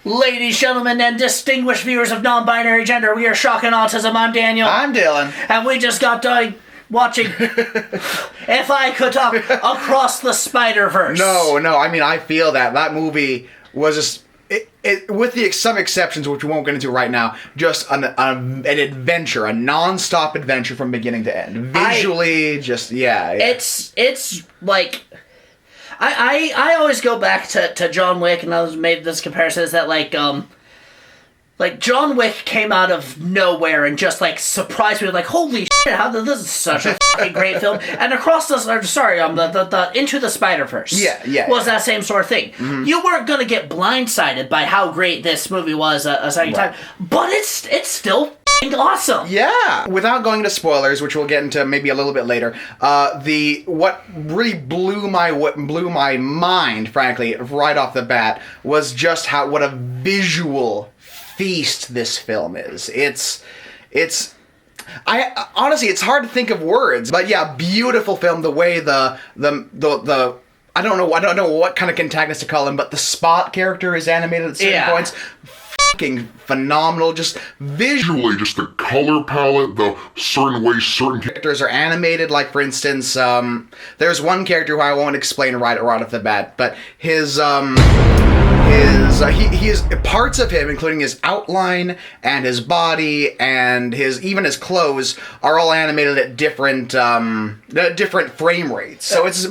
Ladies, gentlemen, and distinguished viewers of non-binary gender, we are Shock and Autism. I'm Daniel. I'm Dylan. And we just got done watching If I Could Talk Across the Spider-Verse. No, I mean, I feel that movie was just, with some exceptions, which we won't get into right now, just an adventure, a non-stop adventure from beginning to end. Visually, yeah. It's like... I always go back to John Wick, and I was made this comparison, is that like John Wick came out of nowhere and just like surprised me, like, holy shit, this is such a fucking great film. And Across the Into the Spider-Verse was that same sort of thing. Mm-hmm. You weren't gonna get blindsided by how great this movie was a second time, but it's still awesome. Yeah. Without going into spoilers, which we'll get into maybe a little bit later, what really blew my mind, frankly, right off the bat, was just what a visual feast this film is. Honestly, it's hard to think of words, but yeah, beautiful film. The way the I don't know what kind of antagonist to call him, but the Spot character is animated at certain points. Fucking phenomenal, just visually, just the color palette, the certain ways certain characters are animated. Like, for instance, there's one character who I won't explain right off the bat, but his parts of him, including his outline and his body and even his clothes, are all animated at different frame rates. So it's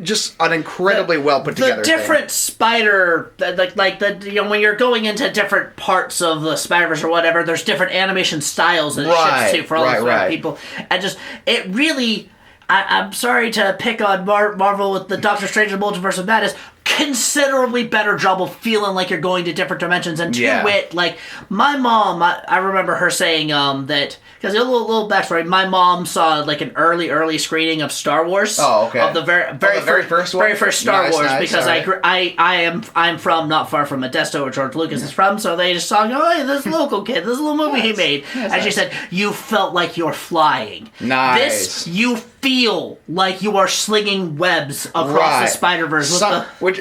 just an incredibly well put together. The different spider, when you're going into different parts of the Spider-Verse or whatever, there's different animation styles and shit too for all these people, and just it really. I'm sorry to pick on Marvel with the Doctor Strange and Multiverse of Madness. Considerably better job of feeling like you're going to different dimensions. And to wit, like, my mom, I remember her saying that, because a little backstory, my mom saw like an early screening of Star Wars. Oh, okay. Of the very first Star Wars, because I'm from not far from Modesto, where George Lucas is from, so they just saw, oh, hey, this local kid, this little movie he made. And she said, you felt like you're flying. Nice. You feel like you are slinging webs across the Spider-Verse.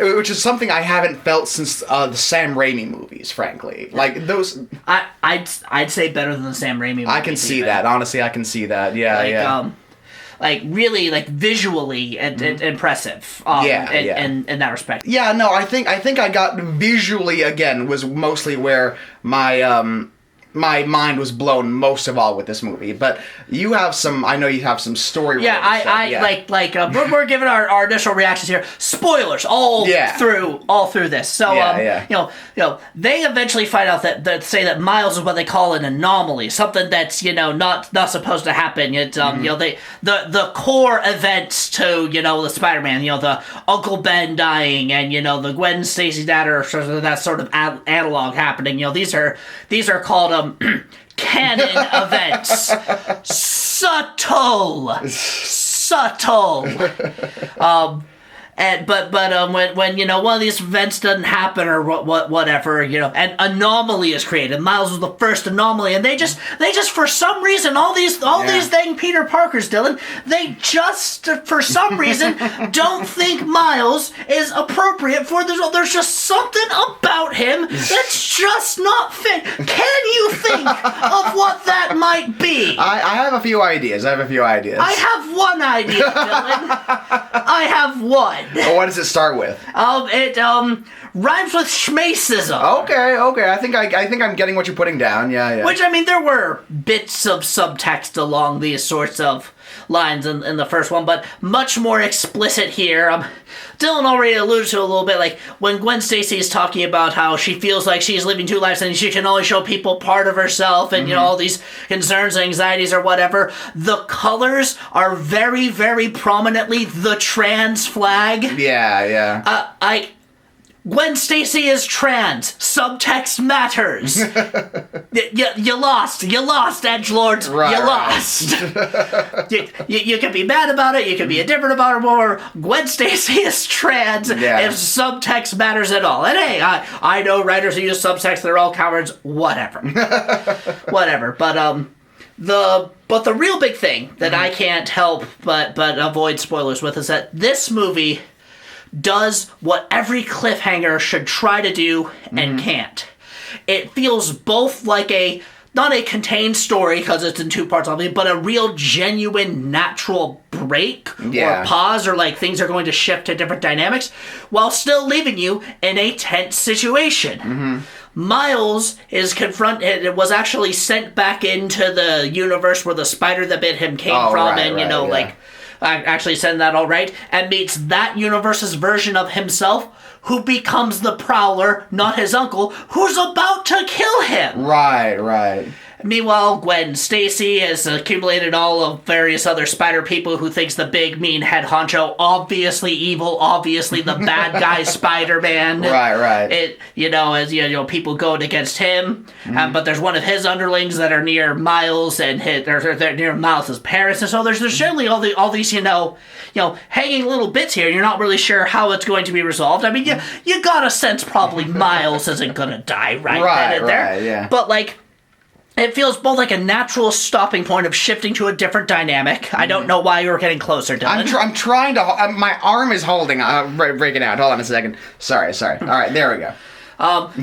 Which is something I haven't felt since the Sam Raimi movies, frankly. Like, those... I'd say better than the Sam Raimi movies. I can see that. Honestly, I can see that. Yeah, really, like, visually and impressive. In that respect. Yeah, no, I think I got visually, again, was mostly where my mind was blown most of all with this movie. But I know you have some story. We're giving our initial reactions here. Spoilers all through this. So they eventually find out that say that Miles is what they call an anomaly, something that's not supposed to happen. The core events to the Spider-Man, the Uncle Ben dying and the Gwen Stacy dad, or that sort of analog happening. These are called canon events. Subtle. But when one of these events doesn't happen or whatever, an anomaly is created. Miles was the first anomaly, and they just for some reason all these dang Peter Parkers, Dylan, they just for some reason don't think Miles is appropriate for this. There's just something about him that's just not fit. Can you think of what that might be? I have a few ideas. I have one idea, Dylan. I have one. Oh, what does it start with? It rhymes with schmacism. Okay. I think I'm getting what you're putting down. Yeah. Which, I mean, there were bits of subtext along these sorts of lines in the first one, but much more explicit here. Dylan already alluded to a little bit, like when Gwen Stacy is talking about how she feels like she's living two lives and she can only show people part of herself, and all these concerns, anxieties, or whatever. The colors are very, very prominently the trans flag. Yeah. Gwen Stacy is trans. Subtext matters. You lost, edgelords. You lost. You can be mad about it. You can be indifferent about it more. Gwen Stacy is trans. If subtext matters at all. And hey, I know writers who use subtext. They're all cowards. Whatever. But the real big thing that I can't help but avoid spoilers with is that this movie does what every cliffhanger should try to do and can't. it feels both like not a contained story because it's in 2 parts, obviously, but a real, genuine, natural break or pause, or like things are going to shift to different dynamics, while still leaving you in a tense situation. Mm-hmm. Miles was actually sent back into the universe where the spider that bit him came from, I actually said that all right, and meets that universe's version of himself, who becomes the Prowler, not his uncle, who's about to kill him. Right. Meanwhile, Gwen Stacy has accumulated all of various other spider people who thinks the big, mean head honcho, obviously evil, obviously the bad guy Spider-Man. Right. People going against him, but there's one of his underlings that are near Miles and they're near Miles' parents, and so there's generally all these hanging little bits here. You're not really sure how it's going to be resolved. I mean, you got a sense probably Miles isn't gonna die right then and there. Yeah. But it feels both like a natural stopping point of shifting to a different dynamic. I don't know why you're getting closer, Dylan. I'm trying to... my arm is holding... breaking out. Hold on a second. Sorry. All right, there we go.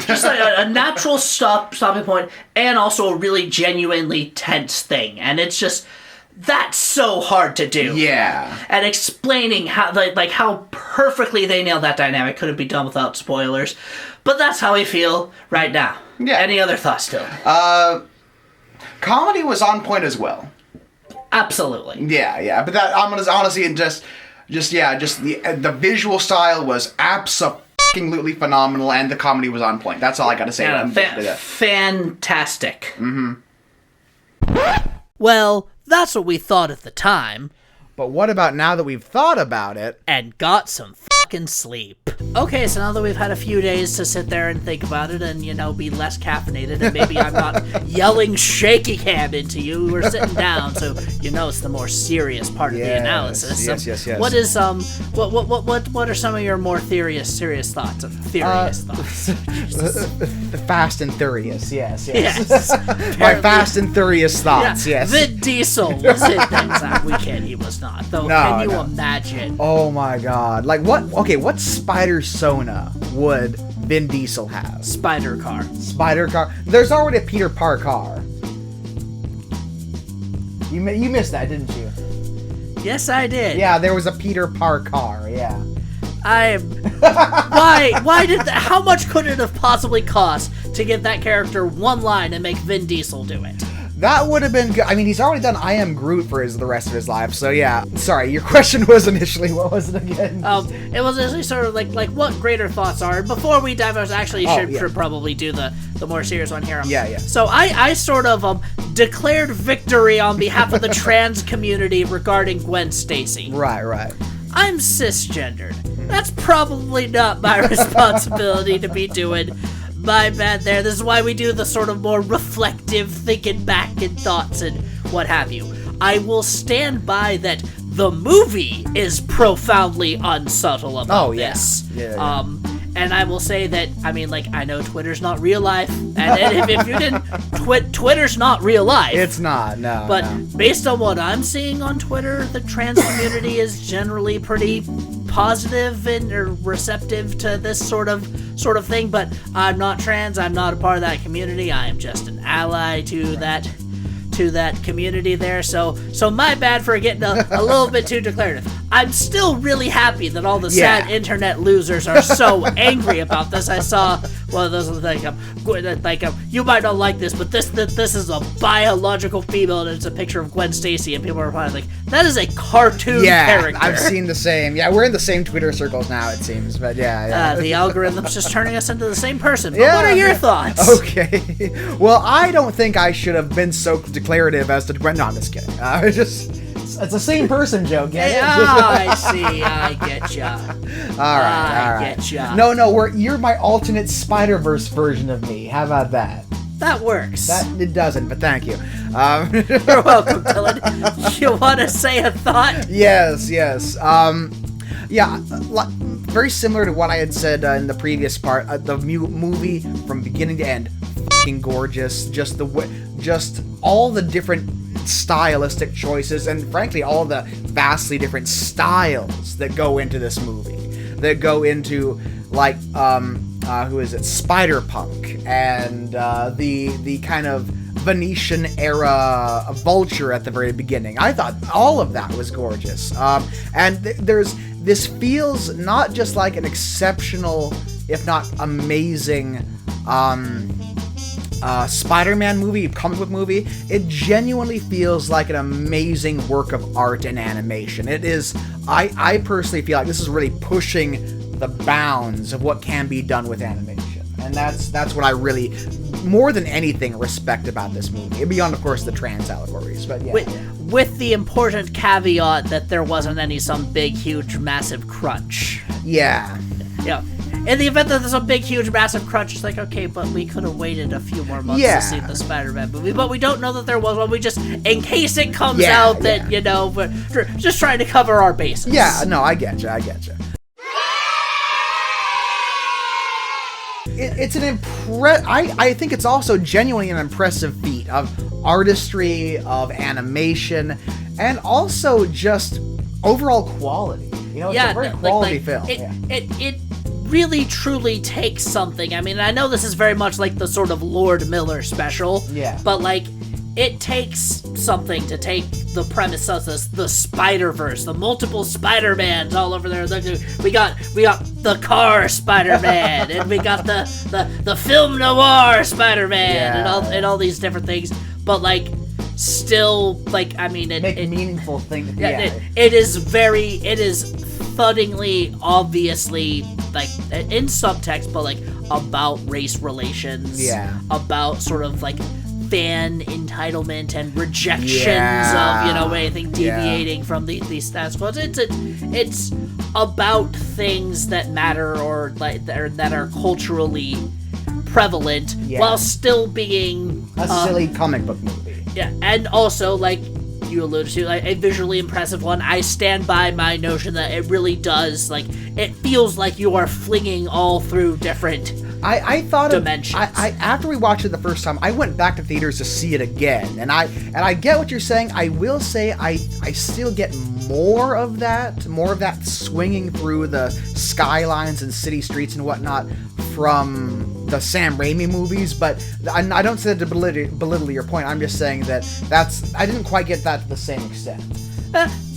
Just a natural stopping point, and also a really genuinely tense thing. And it's just... That's so hard to do. Yeah. And explaining how perfectly they nailed that dynamic couldn't be done without spoilers. But that's how I feel right now. Yeah. Any other thoughts, Dylan? Comedy was on point as well. Absolutely. Yeah. But that honestly, and just the visual style was absolutely phenomenal, and the comedy was on point. That's all I got to say. Fantastic. Mm-hmm. Well, that's what we thought at the time. But what about now that we've thought about it and got some fucking sleep? Okay, so now that we've had a few days to sit there and think about it and, be less caffeinated, and maybe I'm not yelling shaky cam into you, we're sitting down, so it's the more serious part of the analysis. Yes. What is what are some of your more serious thoughts? The Fast and Furious, yes. My Fast and Furious thoughts, yes. Vin Diesel was in that time. He was not, though. Can you imagine? Oh my god. What spider persona would Vin Diesel have? Spider car. There's already a Peter Parker. You missed that, didn't you? Yes, I did. Yeah, there was a Peter Parker, yeah. Why did that? How much could it have possibly cost to give that character one line and make Vin Diesel do it? That would have been good. I mean, he's already done I Am Groot for the rest of his life, so yeah. Sorry, your question was initially, what was it again? It was initially sort of like what greater thoughts are. Before we dive, I should probably do the more serious one here. Yeah. So I sort of declared victory on behalf of the trans community regarding Gwen Stacy. Right. I'm cisgendered. That's probably not my responsibility to be doing. My bad there. This is why we do the sort of more reflective thinking back and thoughts and what have you. I will stand by that the movie is profoundly unsubtle about this. Yeah. And I will say that, I know Twitter's not real life, and if you didn't, Twitter's not real life. It's not, no. But based on what I'm seeing on Twitter, the trans community is generally pretty positive and receptive to this sort of thing. But I'm not trans. I'm not a part of that community. I am just an ally to that community there. So my bad for getting a little bit too declarative. I'm still really happy that all the sad internet losers are so angry about this. I saw one of those you might not like this, but this is a biological female and it's a picture of Gwen Stacy, and people are probably like, that is a cartoon character. I've seen the same. Yeah, we're in the same Twitter circles now, it seems, but yeah. The algorithm's just turning us into the same person. But what are your thoughts? Okay. Well, I don't think I should have been so declarative as to Gwen. No, I'm just kidding. It's the same person joke. I see. I get ya. All right. Get ya. No. You're my alternate Spider-Verse version of me. How about that? That works. It doesn't, but thank you. You're welcome, Dylan. You want to say a thought? Yes. Very similar to what I had said in the previous part. The movie from beginning to end, fucking gorgeous. Just all the different stylistic choices, and frankly all the vastly different styles that go into this movie, that go into who is it, Spider-Punk, and the kind of Venetian era vulture at the very beginning. I thought all of that was gorgeous. And this feels not just like an exceptional, if not amazing, Spider-Man movie, comic book movie. It genuinely feels like an amazing work of art and animation. It is, I personally feel like this is really pushing the bounds of what can be done with animation. And that's what I really, more than anything, respect about this movie. Beyond, of course, the trans allegories, but yeah. With the important caveat that there wasn't some big, huge, massive crunch. Yeah. Yeah. In the event that there's a big, huge, massive crunch, it's like, okay, but we could have waited a few more months to see the Spider-Man movie, but we don't know that there was one. We just, in case it comes out that, we're just trying to cover our bases. Yeah, no, I get you. It's an I think it's also genuinely an impressive feat of artistry, of animation, and also just overall quality. It's a very quality film. It really truly takes something. I mean, I know this is very much like the sort of Lord Miller special. Yeah. But it takes something to take the premise of the Spider-Verse, the multiple Spider-Mans all over there. We got the car Spider-Man, and we got the film noir Spider-Man, and all these different things. But still, make meaningful things. It is thuddingly obviously in subtext, but about race relations. Yeah. About sort of fan entitlement and rejections of anything deviating from these status quo. It's about things that matter or that are culturally prevalent while still being a silly comic book movie. Yeah, and also you alluded to, a visually impressive one. I stand by my notion that it really does, it feels like you are flinging all through different I thought dimensions. After we watched it the first time, I went back to theaters to see it again, and I get what you're saying. I will say I still get more of that swinging through the skylines and city streets and whatnot from the Sam Raimi movies, but I don't say that to belittle your point. I'm just saying that I didn't quite get that to the same extent.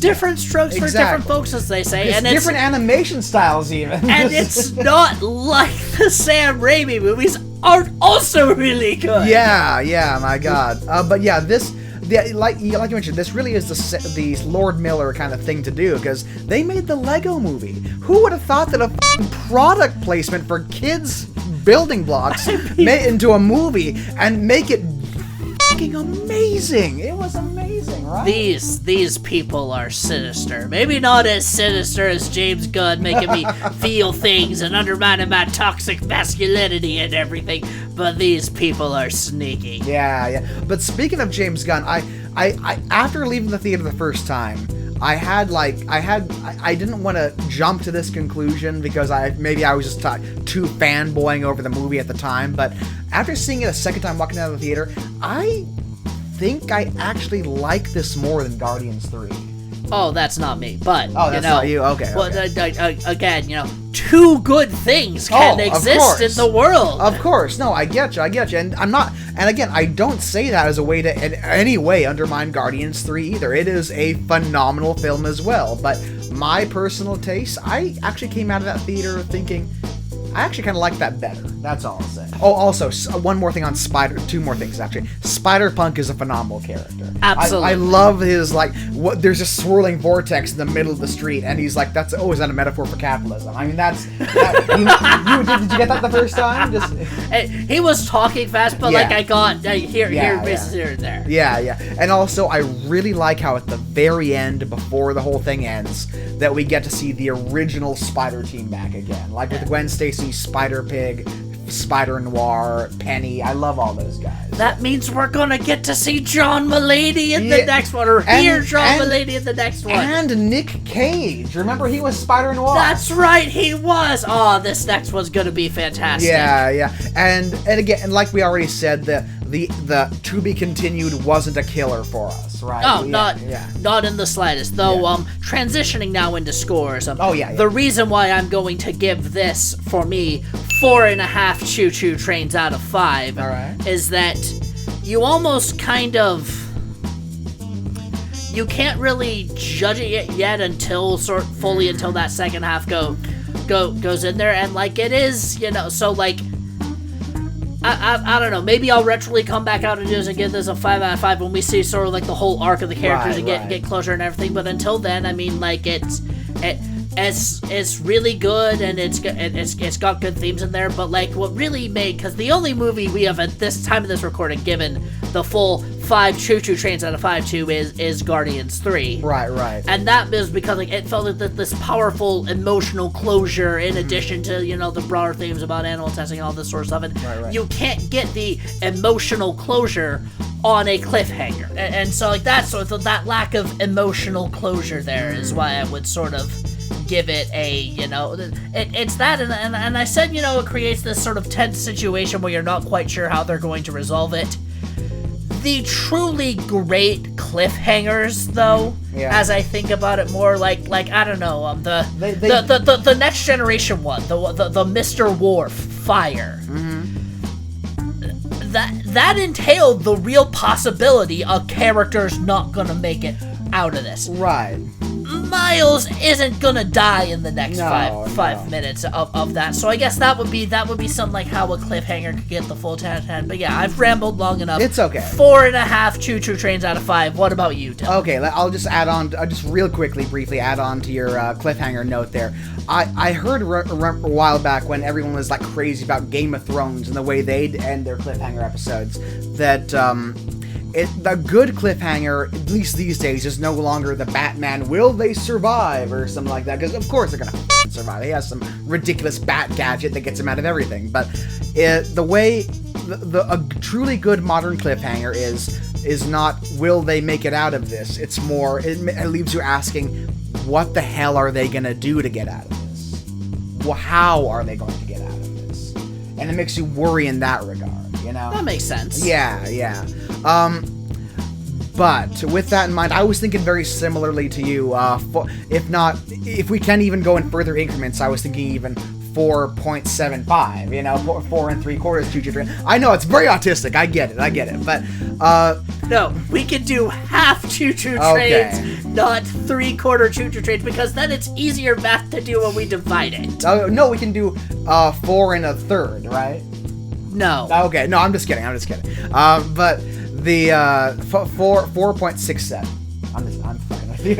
Different strokes for different folks, as they say. It's different animation styles, even. And it's not like the Sam Raimi movies aren't also really good. Yeah, my God. But yeah, like you mentioned, this really is the Lord Miller kind of thing to do, because they made the Lego movie. Who would have thought that a product placement for kids' building blocks made into a movie and make it fucking amazing? It was amazing, right? These people are sinister. Maybe not as sinister as James Gunn making me feel things and undermining my toxic masculinity and everything, but these people are sneaky. Yeah. But speaking of James Gunn, I after leaving the theater the first time, I didn't want to jump to this conclusion because I was just too fanboying over the movie at the time, but after seeing it a second time walking out of the theater, I think I actually like this more than Guardians 3. Oh, that's not me, but that's not you. Okay. Well, again, two good things can exist in the world. Of course, no, I get you, and I'm not. And again, I don't say that as a way to in any way undermine Guardians 3 either. It is a phenomenal film as well. But my personal taste, I actually came out of that theater thinking, I actually kind of like that better. That's all I'll say. Oh, also, one more thing on two more things, actually. Spider-Punk is a phenomenal character. Absolutely. I love his, there's a swirling vortex in the middle of the street, and he's like, is that a metaphor for capitalism? I mean, did you get that the first time? He was talking fast, but I got here and there. Yeah. And also, I really like how at the very end, before the whole thing ends, that we get to see the original Spider team back again. With Gwen Stacy, Spider-Pig, Spider-Noir, Penny. I love all those guys. That means we're gonna get to see John Mulaney in the next one, or hear John Mulaney in the next one. And Nick Cage. Remember, he was Spider-Noir. That's right, he was. Oh, this next one's gonna be fantastic. Yeah. And again, like we already said, the to be continued wasn't a killer for us, right? Oh, not in the slightest. Though, transitioning now into scores. The reason why I'm going to give this, for me, 4.5 choo-choo trains out of 5. All right. Is that you almost kind of... You can't really judge it yet until until that second half goes in there, and like it is, so like I don't know, maybe I'll retroly come back out and just give this a 5 out of 5 when we see sort of like the whole arc of the characters and get closure and everything. But until then, I mean, like it's really good, and it's got good themes in there. But like what really made, because the only movie we have at this time of this recording given the full 5 choo-choo trains out of 5 to is Guardians 3. Right. And that is because like it felt like this powerful emotional closure in addition to, the broader themes about animal testing and all this sort of stuff. And you can't get the emotional closure on a cliffhanger. And so like that lack of emotional closure there is why I would sort of give it a, it's that, and I said, it creates this sort of tense situation where you're not quite sure how they're going to resolve it. The truly great cliffhangers, though, as I think about it more, like I don't know, the Next Generation one, the Mr. Worf fire. That entailed the real possibility a character's not gonna make it out of this. Right. Miles isn't gonna die in the next five minutes of that, so I guess that would be something like how a cliffhanger could get the full 10 out of 10. But yeah, I've rambled long enough. It's okay. 4.5 choo-choo trains out of 5. What about you, Dylan? Okay, I'll just add on, just real quickly, briefly add on to your cliffhanger note there. I heard a while back when everyone was like crazy about Game of Thrones and the way they'd end their cliffhanger episodes, that the good cliffhanger, at least these days, is no longer the Batman, will they survive, or something like that, because of course they're gonna survive. He has some ridiculous bat gadget that gets him out of everything, but a truly good modern cliffhanger is not, will they make it out of this? It's more, it leaves you asking, what the hell are they gonna do to get out of this? Well, how are they going to get out of this? And it makes you worry in that regard, That makes sense. Yeah. But with that in mind, I was thinking very similarly to you. If we can even go in further increments, I was thinking even 4.75. 4 3/4 choo-choo train. I know it's very autistic. I get it. But no, we could do half choo-choo trains, not 3/4 choo-choo trains, because then it's easier math to do when we divide it. No, we can do 4 1/3, right? No. Okay, no, I'm just kidding. But the 4.67. I'm fucking with you.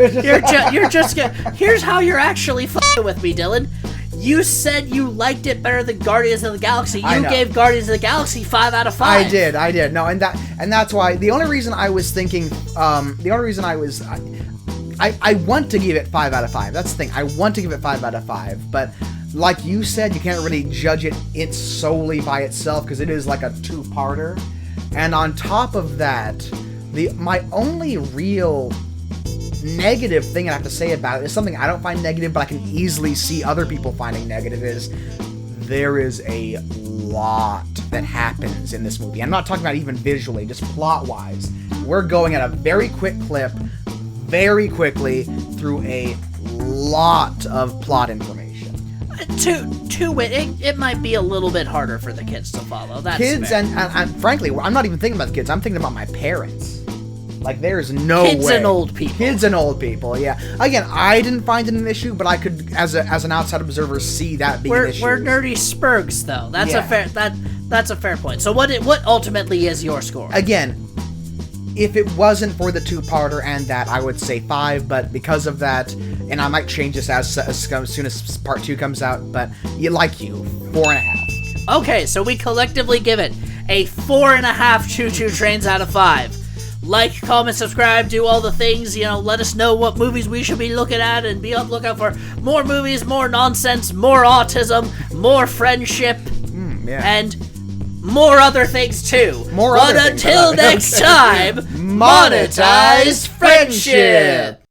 You're just here's how you're actually fucking with me, Dylan. You said you liked it better than Guardians of the Galaxy. You gave Guardians of the Galaxy 5 out of 5. I did. No, and that's why the only reason I was thinking, I want to give it 5 out of 5. That's the thing. I want to give it 5 out of 5, but like you said, you can't really judge it solely by itself because it is like a two-parter. And on top of that, my only real negative thing I have to say about it is something I don't find negative, but I can easily see other people finding negative, is there is a lot that happens in this movie. I'm not talking about even visually, just plot-wise. We're going at a very quick clip, very quickly, through a lot of plot information. It might be a little bit harder for the kids to follow. That's kids fair. and frankly, I'm not even thinking about the kids. I'm thinking about my parents. Like, there's no way. Kids and old people. Kids and old people, yeah. Again, I didn't find it an issue, but I could, as an outside observer, see that being an issue. We're nerdy spurgs, though. That's a fair point. So what ultimately is your score? Again, if it wasn't for the two-parter and that, I would say 5, but because of that, and I might change this as soon as part 2 comes out, but 4.5. Okay, so we collectively give it a 4.5 choo-choo trains out of 5. Like, comment, subscribe, do all the things, let us know what movies we should be looking at, and be on the lookout for more movies, more nonsense, more autism, more friendship, and more other things too. But until next time, monetize friendship!